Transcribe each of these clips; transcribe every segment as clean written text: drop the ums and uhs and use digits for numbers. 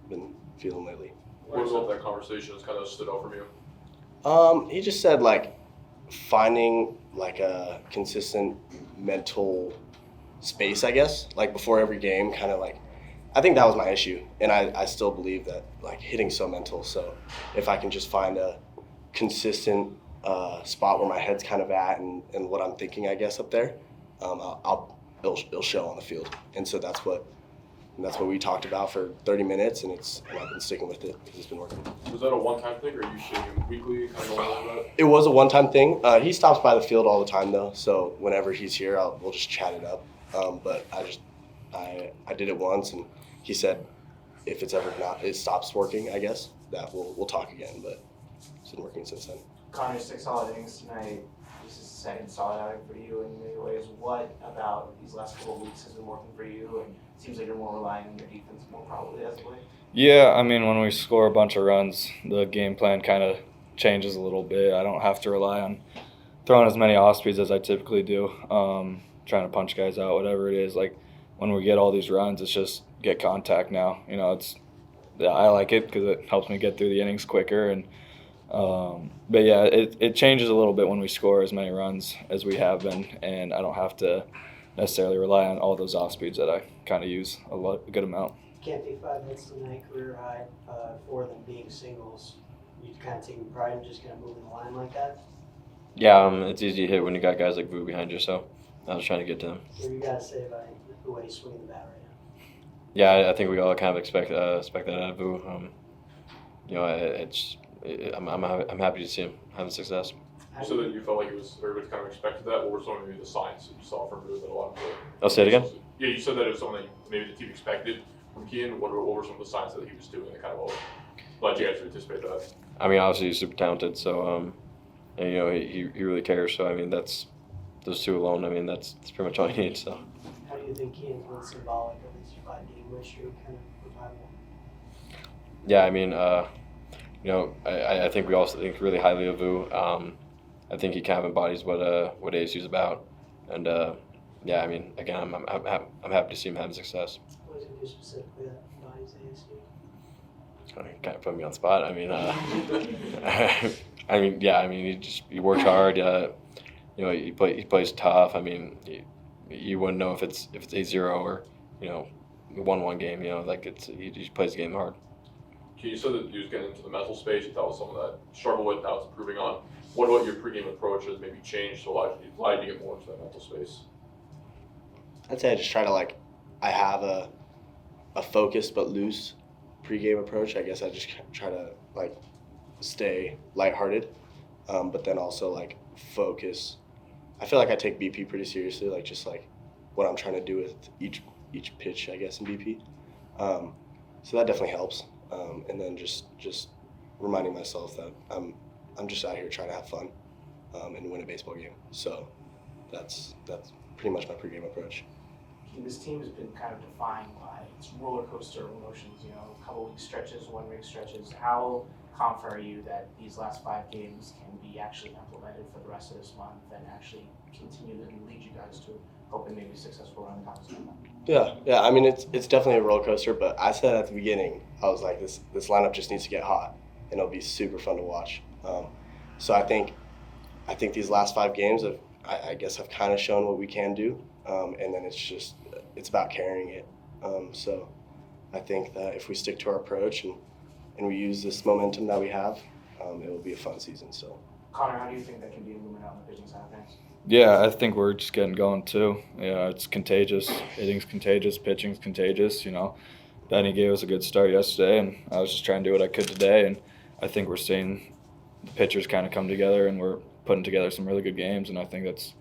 been feeling lately. What about that conversation has kind of stood out from you? He just said like finding like a consistent mental space, I guess, like before every game, kind of like, I think that was my issue, and I still believe that like hitting so mental. So if I can just find a consistent spot where my head's kind of at and what I'm thinking, I guess, up there, it'll show on the field. And so that's what we talked about for 30 minutes, and I've been sticking with it because it's been working. Was that a one-time thing, or are you seeing him weekly, kind of going over that? It was a one-time thing. He stops by the field all the time though, so whenever he's here, we'll just chat it up. But I did it once, and he said if it's ever not, it stops working, I guess, that we'll talk again. But it's been working since then. Connor, 6 solid innings tonight. This is the second solid outing for you in many ways. What about these last couple of weeks has been working for you? And it seems like you're more relying on your defense more probably as of late. Yeah, I mean, when we score a bunch of runs, the game plan kind of changes a little bit. I don't have to rely on throwing as many off speeds as I typically do, trying to punch guys out, whatever it is. Like when we get all these runs, it's just get contact now. You know, I like it because it helps me get through the innings quicker. And but yeah, it changes a little bit when we score as many runs as we have been, and I don't have to necessarily rely on all those off speeds that I kind of use a good amount. Can't be 5 hits tonight, career high, 4 of them being singles. You kind of taking pride in just kind of moving the line like that? Yeah, it's easy to hit when you got guys like Vu behind you, so I was trying to get to him. What do you got to say about the way he's swinging the bat right now? Yeah, I think we all kind of expect that out of Vu. You know, I'm happy to see him having success. You said that you felt like everybody kind of expected that. What were some of maybe the signs that you saw from Vu that a lot of people? I'll say it again. Yeah, you said that it was something that maybe the team expected from Kien. What were some of the signs that he was doing that kind of led you guys to anticipate that? I mean, obviously he's super talented, so and, you know, he really cares. So I mean, that's those two alone. I mean, that's pretty much all he needs. So. How do you think Kien Vu is symbolic of his 5-game win streak kind of revival? Yeah, I mean, you know, I think we all think really highly of Vu. I think he kind of embodies what ASU is about, and yeah, I mean, again, I'm happy to see him having success. What does he do specifically that embodies ASU? It's going to kind of put me on the spot. I mean, I mean, yeah, I mean, he works hard. You know, he plays tough. I mean, you wouldn't know if it's 8-0 or, you know, 1-1 game. You know, like he just plays the game hard. You said that you was getting into the mental space. You thought some of that struggle with, now it's improving on. What about your pregame approach has maybe changed to allow you to get more into that mental space? I'd say I just try to I have a focused but loose pregame approach. I guess I just try to stay lighthearted, but then also focus. I feel like I take BP pretty seriously, just what I'm trying to do with each pitch, I guess, in BP. So that definitely helps. And then just reminding myself that I'm just out here trying to have fun and win a baseball game. So that's pretty much my pregame approach. This team has been kind of defined by its roller coaster emotions, you know, a couple week stretches, 1 week stretches. How confident are you that these last 5 games can be actually implemented for the rest of this month and actually continue to lead you guys to hoping maybe successful run concept? Yeah. I mean, it's definitely a roller coaster, but I said at the beginning, I was like, this lineup just needs to get hot, and it'll be super fun to watch. So I think these last 5 games I guess have kind of shown what we can do, and then it's about carrying it. So I think that if we stick to our approach and we use this momentum that we have, it will be a fun season. So, Connor, how do you think that can be illuminated on the pitching side of things? Yeah, I think we're just getting going too. Yeah, it's contagious. Hitting's contagious. Pitching's contagious. You know, Benny gave us a good start yesterday, and I was just trying to do what I could today. And I think we're seeing the pitchers kind of come together, and we're putting together some really good games. And I think that's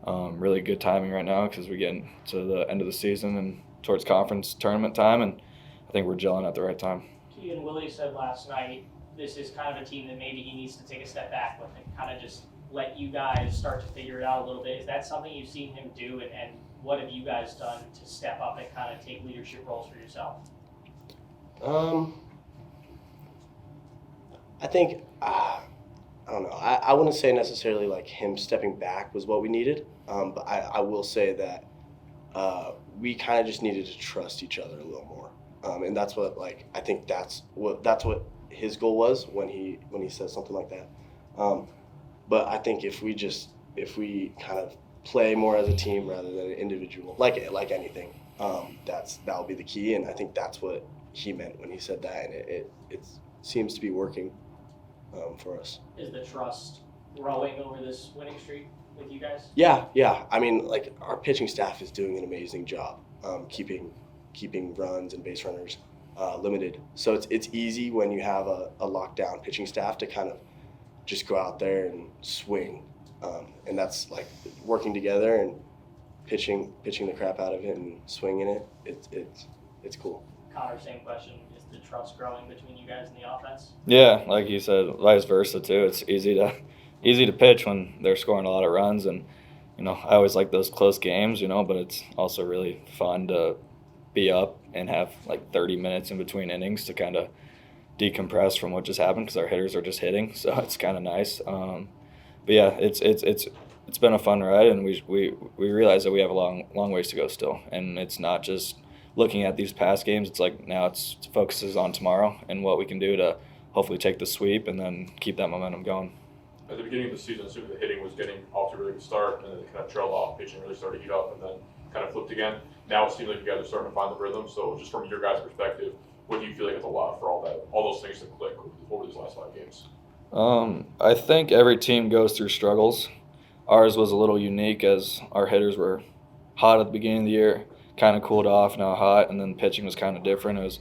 really good timing right now because we're getting to the end of the season and towards conference tournament time, and I think we're gelling at the right time. Kien Willie said last night, this is kind of a team that maybe he needs to take a step back with and kind of just let you guys start to figure it out a little bit. Is that something you've seen him do, and what have you guys done to step up and kind of take leadership roles for yourself? I think, I don't know. I wouldn't say necessarily him stepping back was what we needed, but I will say that we kind of just needed to trust each other a little more. and that's what I think that's what his goal was when he says something like that. But I think if we kind of play more as a team rather than an individual, like anything, that'll be the key. And I think that's what he meant when he said that, and it seems to be working for us. Is the trust growing over this winning streak with you guys? Yeah. I mean, our pitching staff is doing an amazing job keeping runs and base runners limited. So it's easy when you have a lockdown pitching staff to kind of just go out there and swing, and that's working together and pitching the crap out of it and swinging it. It's cool. Connor, same question. Is the trust growing between you guys and the offense? Yeah, like you said, vice versa too. It's easy to pitch when they're scoring a lot of runs, and I always like those close games, but it's also really fun to be up and have 30 minutes in between innings to kind of decompress from what just happened because our hitters are just hitting, so it's kind of nice. But yeah, it's been a fun ride, and we realize that we have a long ways to go still, and it's not just looking at these past games. It's now it focuses on tomorrow and what we can do to hopefully take the sweep and then keep that momentum going. At the beginning of the season, assuming the hitting was getting off to a really good start, and then it kind of trailed off, pitching really started to heat up, and then kind of flipped again. Now it seems like you guys are starting to find the rhythm. So just from your guys' perspective, what do you feel like it's allowed for all those things to click over these last 5 games? I think every team goes through struggles. Ours was a little unique as our hitters were hot at the beginning of the year, kind of cooled off, now hot, and then pitching was kind of different. It was,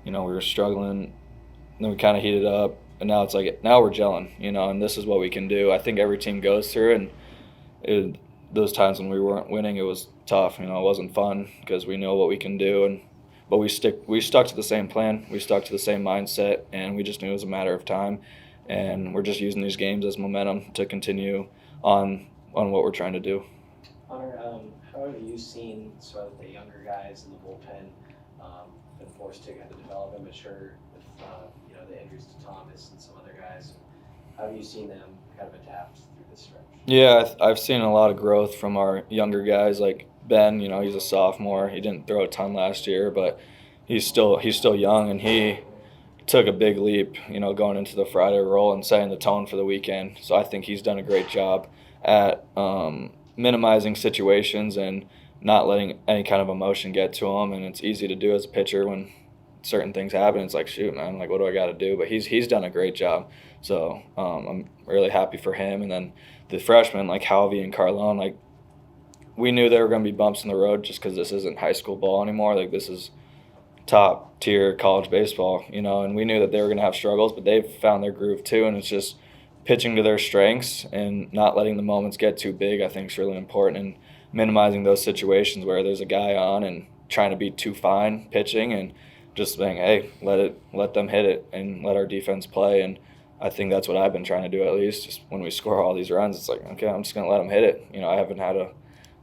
we were struggling, then we kind of heated up, and now it's now we're gelling, and this is what we can do. I think every team goes through, and those times when we weren't winning, it was tough. It wasn't fun because we know what we can do, but we stuck to the same plan, we stuck to the same mindset, and we just knew it was a matter of time. And we're just using these games as momentum to continue on what we're trying to do. Hunter, how have you seen sort of the younger guys in the bullpen been forced to kind of develop and mature with the injuries to Thomas and some other guys? How have you seen them kind of adapt through this stretch? Yeah, I've seen a lot of growth from our younger guys. Like Ben, he's a sophomore. He didn't throw a ton last year, but he's still young, and he took a big leap, going into the Friday role and setting the tone for the weekend. So I think he's done a great job at minimizing situations and not letting any kind of emotion get to him. And it's easy to do as a pitcher when certain things happen. It's shoot, man, what do I got to do? But he's done a great job. So I'm really happy for him. And then the freshmen like Halvey and Carlone, we knew there were going to be bumps in the road just because this isn't high school ball anymore. This is top tier college baseball, and we knew that they were going to have struggles, but they've found their groove too. And it's just pitching to their strengths and not letting the moments get too big, I think, is really important, and minimizing those situations where there's a guy on and trying to be too fine pitching, and just saying, hey, let them hit it and let our defense play. And I think that's what I've been trying to do, at least. Just when we score all these runs, it's okay, I'm just going to let them hit it. I haven't had to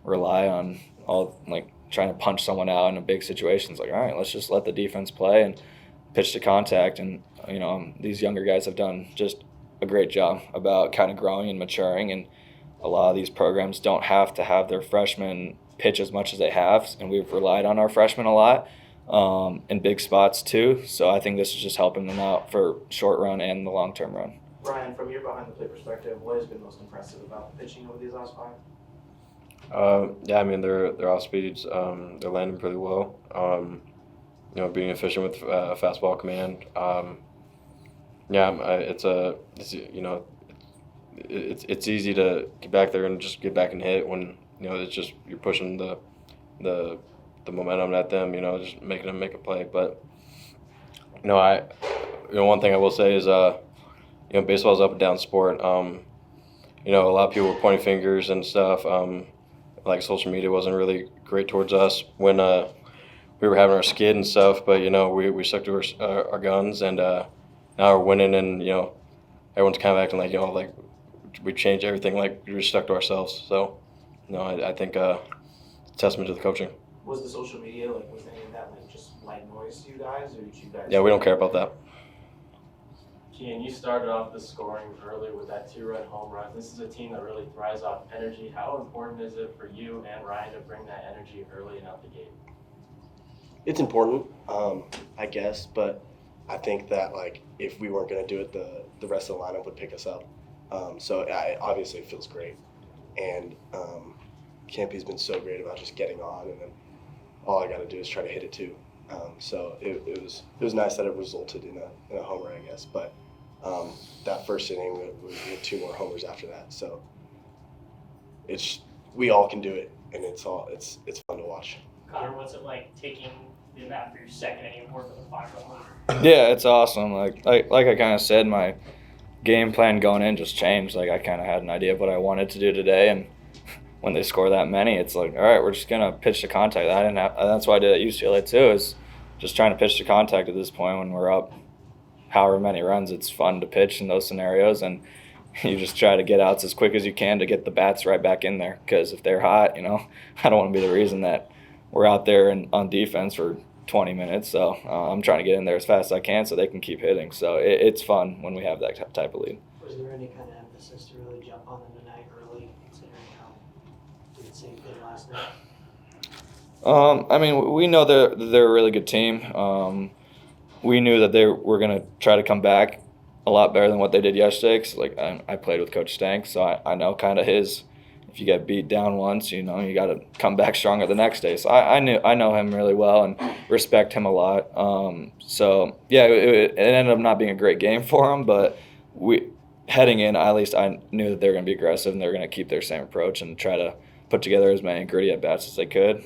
rely on all trying to punch someone out in a big situation. It's all right, let's just let the defense play and pitch to contact. And these younger guys have done just a great job about kind of growing and maturing, and a lot of these programs don't have to have their freshmen pitch as much as they have, and we've relied on our freshmen a lot in big spots too. So I think this is just helping them out for short run and the long-term run. Brian, from your behind the plate perspective, what has been most impressive about the pitching over these last 5? Yeah, I mean, their off speeds, they're landing pretty well. Being efficient with fastball command. It's easy to get back there and just get back and hit when it's just you're pushing the momentum at them. Just making them make a play. But one thing I will say is baseball's up and down sport. A lot of people were pointing fingers and stuff. Social media wasn't really great towards us when we were having our skid and stuff, but we stuck to our guns, and now we're winning, and everyone's kind of acting like we changed everything, we were stuck to ourselves. So I think testament to the coaching. Was the social media was any of that just white noise to you guys, or did you guys? Yeah, we don't care about that. Kien, you started off the scoring early with that 2-run home run. This is a team that really thrives off energy. How important is it for you and Ryan to bring that energy early and out the gate? it's important, I guess, but I think that like if we weren't going to do it, the rest of the lineup would pick us up. So obviously it feels great, and Campy's been so great about just getting on, and then all I got to do is try to hit it too. So it was nice that it resulted in a homer, I guess. But that first inning, we had 2 more homers after that. So we all can do it, and it's fun to watch. Connor, what's it like taking the bat for your second inning and working with a 5-run homer? Yeah, it's awesome. Like I kind of said, my game plan going in just changed. Like I kind of had an idea of what I wanted to do today, and when they score that many, it's like, all right, we're just gonna pitch to contact. That's what I did at UCLA too. Is just trying to pitch to contact at this point when we're up however many runs. It's fun to pitch in those scenarios, and you just try to get outs as quick as you can to get the bats right back in there. Because if they're hot, I don't want to be the reason that we're out there and on defense for 20 minutes. So I'm trying to get in there as fast as I can so they can keep hitting. So it's fun when we have that type of lead. Was there any kind of emphasis to really jump on them tonight early, considering how we did the same thing last night? I mean, we know they're a really good team. We knew that they were going to try to come back a lot better than what they did yesterday. 'Cause, like, I played with Coach Stank, so I know kind of his. If you get beat down once, you got to come back stronger the next day. So I know him really well and respect him a lot. So yeah, it ended up not being a great game for him, but heading in, at least I knew that they were going to be aggressive and they were going to keep their same approach and try to put together as many gritty at bats as they could.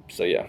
So yeah.